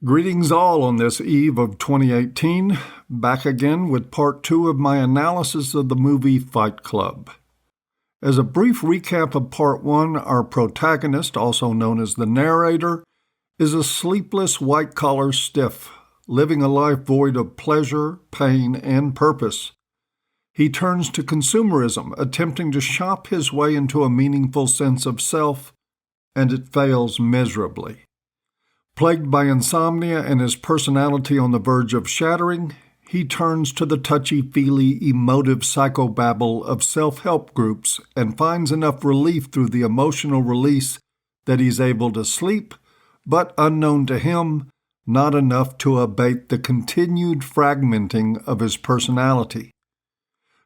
Greetings all on this eve of 2018, back again with part 2 of my analysis of the movie Fight Club. As a brief recap of part 1, our protagonist, also known as the narrator, is a sleepless white-collar stiff, living a life void of pleasure, pain, and purpose. He turns to consumerism, attempting to shop his way into a meaningful sense of self, and it fails miserably. Plagued by insomnia and his personality on the verge of shattering, he turns to the touchy-feely, emotive psychobabble of self-help groups and finds enough relief through the emotional release that he's able to sleep, but unknown to him, not enough to abate the continued fragmenting of his personality.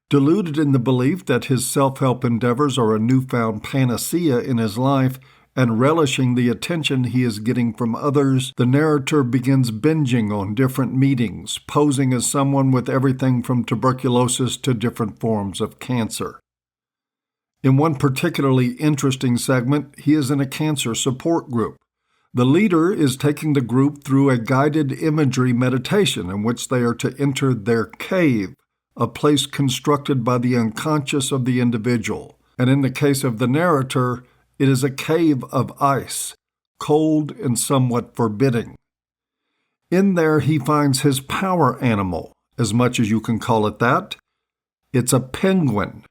Deluded in the belief that his self-help endeavors are a newfound panacea in his life, and relishing the attention he is getting from others, the narrator begins binging on different meetings, posing as someone with everything from tuberculosis to different forms of cancer. In one particularly interesting segment, he is in a cancer support group. The leader is taking the group through a guided imagery meditation in which they are to enter their cave, a place constructed by the unconscious of the individual. And in the case of the narrator, it is a cave of ice, cold and somewhat forbidding. In there he finds his power animal, as much as you can call it that. It's a penguin,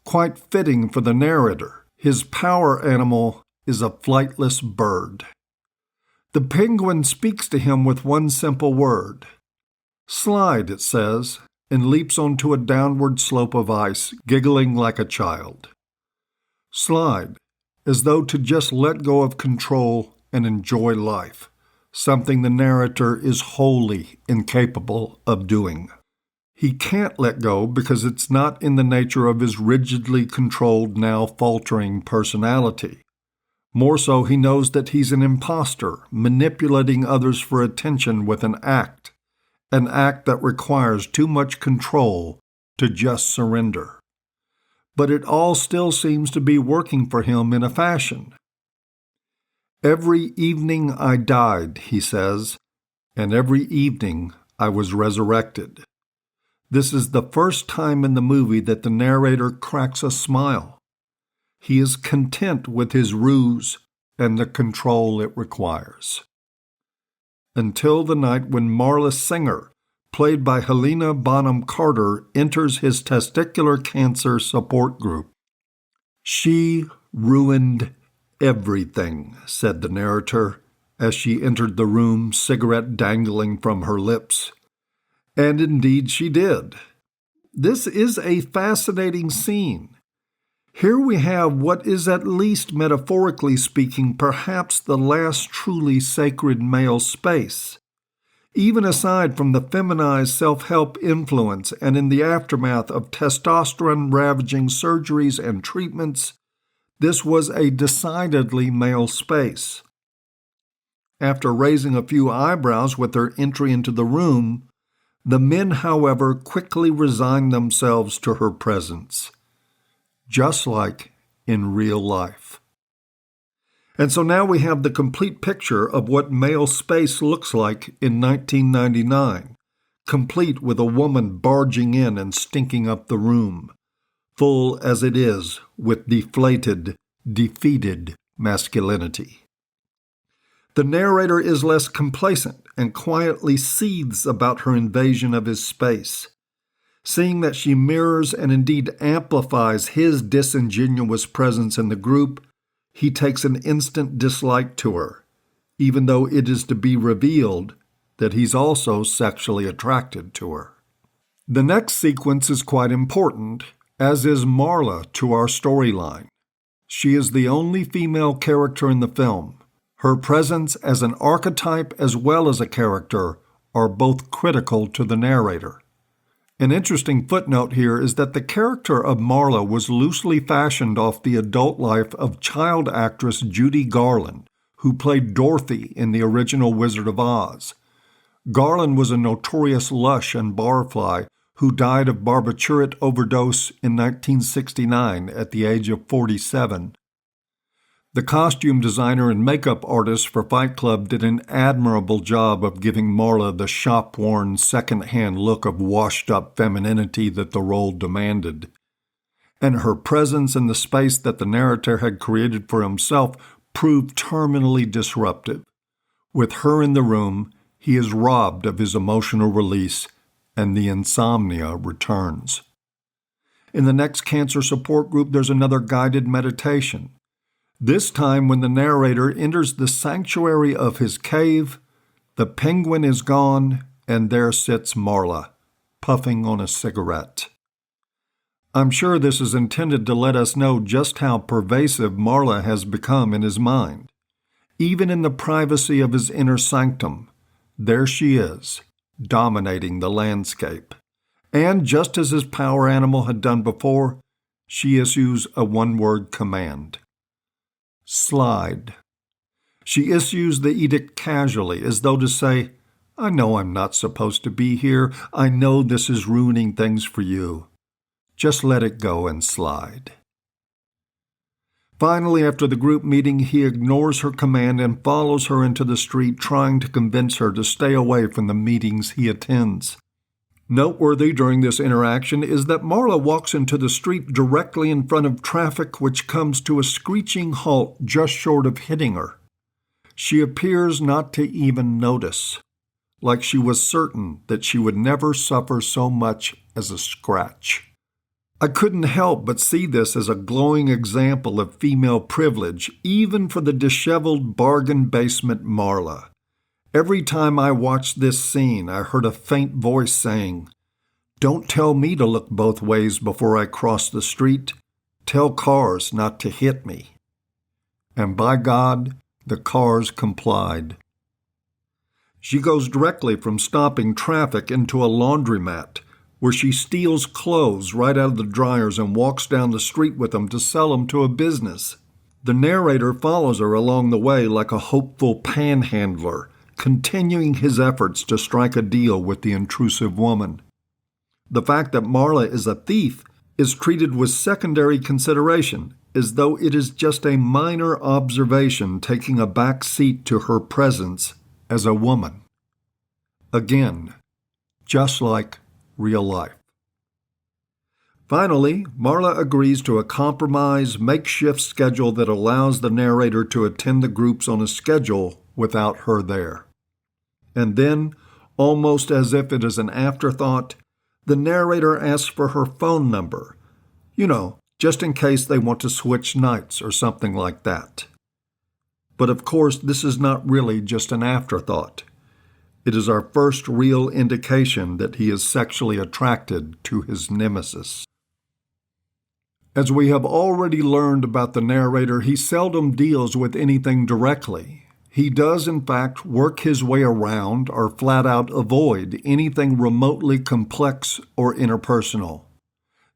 quite fitting for the narrator. His power animal is a flightless bird. The penguin speaks to him with one simple word. "Slide," it says, and leaps onto a downward slope of ice, giggling like a child. Slide, as though to just let go of control and enjoy life, something the narrator is wholly incapable of doing. He can't let go because it's not in the nature of his rigidly controlled, now faltering personality. More so, he knows that he's an imposter, manipulating others for attention with an act that requires too much control to just surrender. But it all still seems to be working for him in a fashion. "Every evening I died," he says, "and every evening I was resurrected." This is the first time in the movie that the narrator cracks a smile. He is content with his ruse and the control it requires. Until the night when Marla Singer, played by Helena Bonham Carter, enters his testicular cancer support group. "She ruined everything," said the narrator, as she entered the room, cigarette dangling from her lips. And indeed she did. This is a fascinating scene. Here we have what is, at least metaphorically speaking, perhaps the last truly sacred male space. Even aside from the feminized self-help influence and in the aftermath of testosterone-ravaging surgeries and treatments, this was a decidedly male space. After raising a few eyebrows with their entry into the room, the men, however, quickly resigned themselves to her presence, just like in real life. And so now we have the complete picture of what male space looks like in 1999, complete with a woman barging in and stinking up the room, full as it is with deflated, defeated masculinity. The narrator is less complacent and quietly seethes about her invasion of his space. Seeing that she mirrors and indeed amplifies his disingenuous presence in the group, he takes an instant dislike to her, even though it is to be revealed that he's also sexually attracted to her. The next sequence is quite important, as is Marla to our storyline. She is the only female character in the film. Her presence as an archetype as well as a character are both critical to the narrator. An interesting footnote here is that the character of Marla was loosely fashioned off the adult life of child actress Judy Garland, who played Dorothy in the original Wizard of Oz. Garland was a notorious lush and barfly who died of barbiturate overdose in 1969 at the age of 47. The costume designer and makeup artist for Fight Club did an admirable job of giving Marla the shop-worn, second-hand look of washed-up femininity that the role demanded. And her presence in the space that the narrator had created for himself proved terminally disruptive. With her in the room, he is robbed of his emotional release, and the insomnia returns. In the next cancer support group, there's another guided meditation. This time, when the narrator enters the sanctuary of his cave, the penguin is gone, and there sits Marla, puffing on a cigarette. I'm sure this is intended to let us know just how pervasive Marla has become in his mind. Even in the privacy of his inner sanctum, there she is, dominating the landscape. And just as his power animal had done before, she issues a one-word command. Slide. She issues the edict casually, as though to say, I know I'm not supposed to be here. I know this is ruining things for you. Just let it go and slide. Finally, after the group meeting, he ignores her command and follows her into the street, trying to convince her to stay away from the meetings he attends. Noteworthy during this interaction is that Marla walks into the street directly in front of traffic, which comes to a screeching halt just short of hitting her. She appears not to even notice, like she was certain that she would never suffer so much as a scratch. I couldn't help but see this as a glowing example of female privilege, even for the disheveled bargain basement Marla. Every time I watched this scene, I heard a faint voice saying, Don't tell me to look both ways before I cross the street. Tell cars not to hit me. And by God, the cars complied. She goes directly from stopping traffic into a laundromat, where she steals clothes right out of the dryers and walks down the street with them to sell them to a business. The narrator follows her along the way like a hopeful panhandler, continuing his efforts to strike a deal with the intrusive woman. The fact that Marla is a thief is treated with secondary consideration, as though it is just a minor observation taking a back seat to her presence as a woman. Again, just like real life. Finally, Marla agrees to a compromise, makeshift schedule that allows the narrator to attend the groups on a schedule without her there. And then, almost as if it is an afterthought, the narrator asks for her phone number, just in case they want to switch nights or something like that. But of course, this is not really just an afterthought. It is our first real indication that he is sexually attracted to his nemesis. As we have already learned about the narrator, he seldom deals with anything directly. He does, in fact, work his way around or flat out avoid anything remotely complex or interpersonal.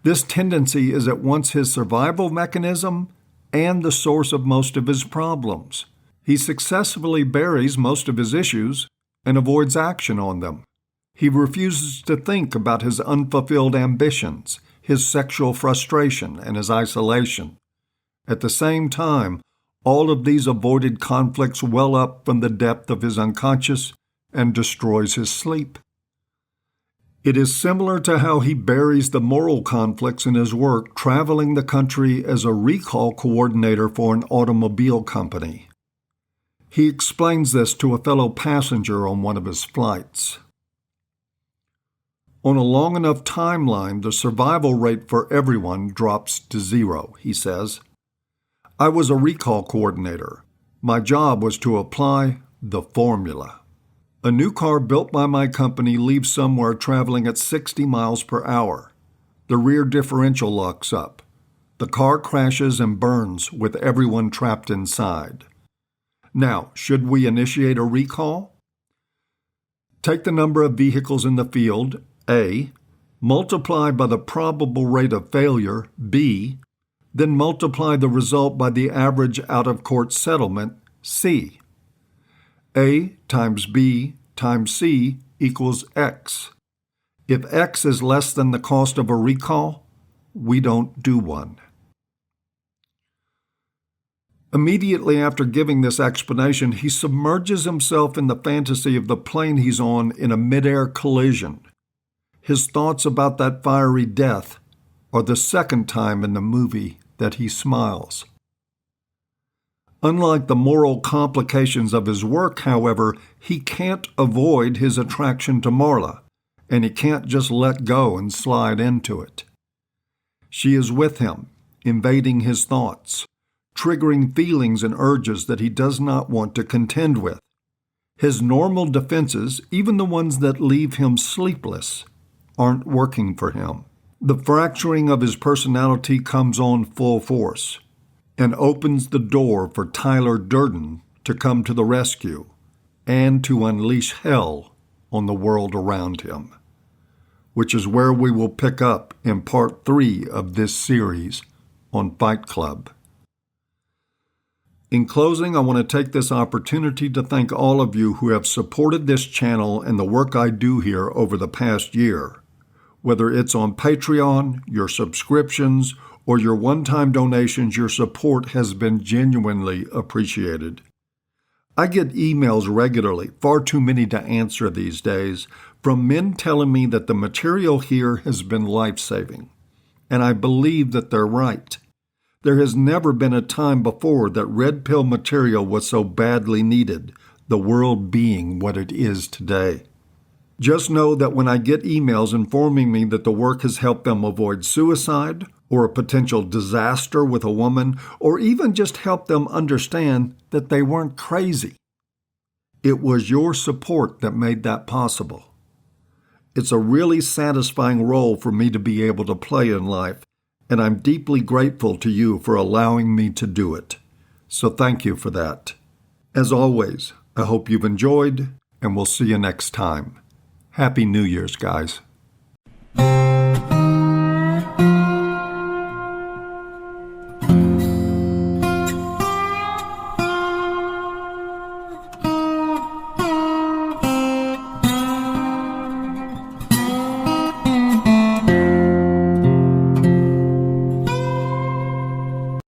This tendency is at once his survival mechanism and the source of most of his problems. He successfully buries most of his issues and avoids action on them. He refuses to think about his unfulfilled ambitions, his sexual frustration, and his isolation. At the same time, all of these avoided conflicts well up from the depth of his unconscious and destroys his sleep. It is similar to how he buries the moral conflicts in his work, traveling the country as a recall coordinator for an automobile company. He explains this to a fellow passenger on one of his flights. On a long enough timeline, the survival rate for everyone drops to 0, he says. I was a recall coordinator. My job was to apply the formula. A new car built by my company leaves somewhere traveling at 60 miles per hour. The rear differential locks up. The car crashes and burns with everyone trapped inside. Now, should we initiate a recall? Take the number of vehicles in the field, A, multiply by the probable rate of failure, B, then multiply the result by the average out-of-court settlement, C. A times B times C equals X. If X is less than the cost of a recall, we don't do one. Immediately after giving this explanation, he submerges himself in the fantasy of the plane he's on in a midair collision. His thoughts about that fiery death are the second time in the movie that he smiles. Unlike the moral complications of his work, however, he can't avoid his attraction to Marla, and he can't just let go and slide into it. She is with him, invading his thoughts, triggering feelings and urges that he does not want to contend with. His normal defenses, even the ones that leave him sleepless, aren't working for him. The fracturing of his personality comes on full force and opens the door for Tyler Durden to come to the rescue and to unleash hell on the world around him, which is where we will pick up in part 3 of this series on Fight Club. In closing, I want to take this opportunity to thank all of you who have supported this channel and the work I do here over the past year. Whether it's on Patreon, your subscriptions, or your one-time donations, your support has been genuinely appreciated. I get emails regularly, far too many to answer these days, from men telling me that the material here has been life-saving. And I believe that they're right. There has never been a time before that red pill material was so badly needed, the world being what it is today. Just know that when I get emails informing me that the work has helped them avoid suicide or a potential disaster with a woman, or even just helped them understand that they weren't crazy, it was your support that made that possible. It's a really satisfying role for me to be able to play in life, and I'm deeply grateful to you for allowing me to do it. So thank you for that. As always, I hope you've enjoyed, and we'll see you next time. Happy New Year's, guys.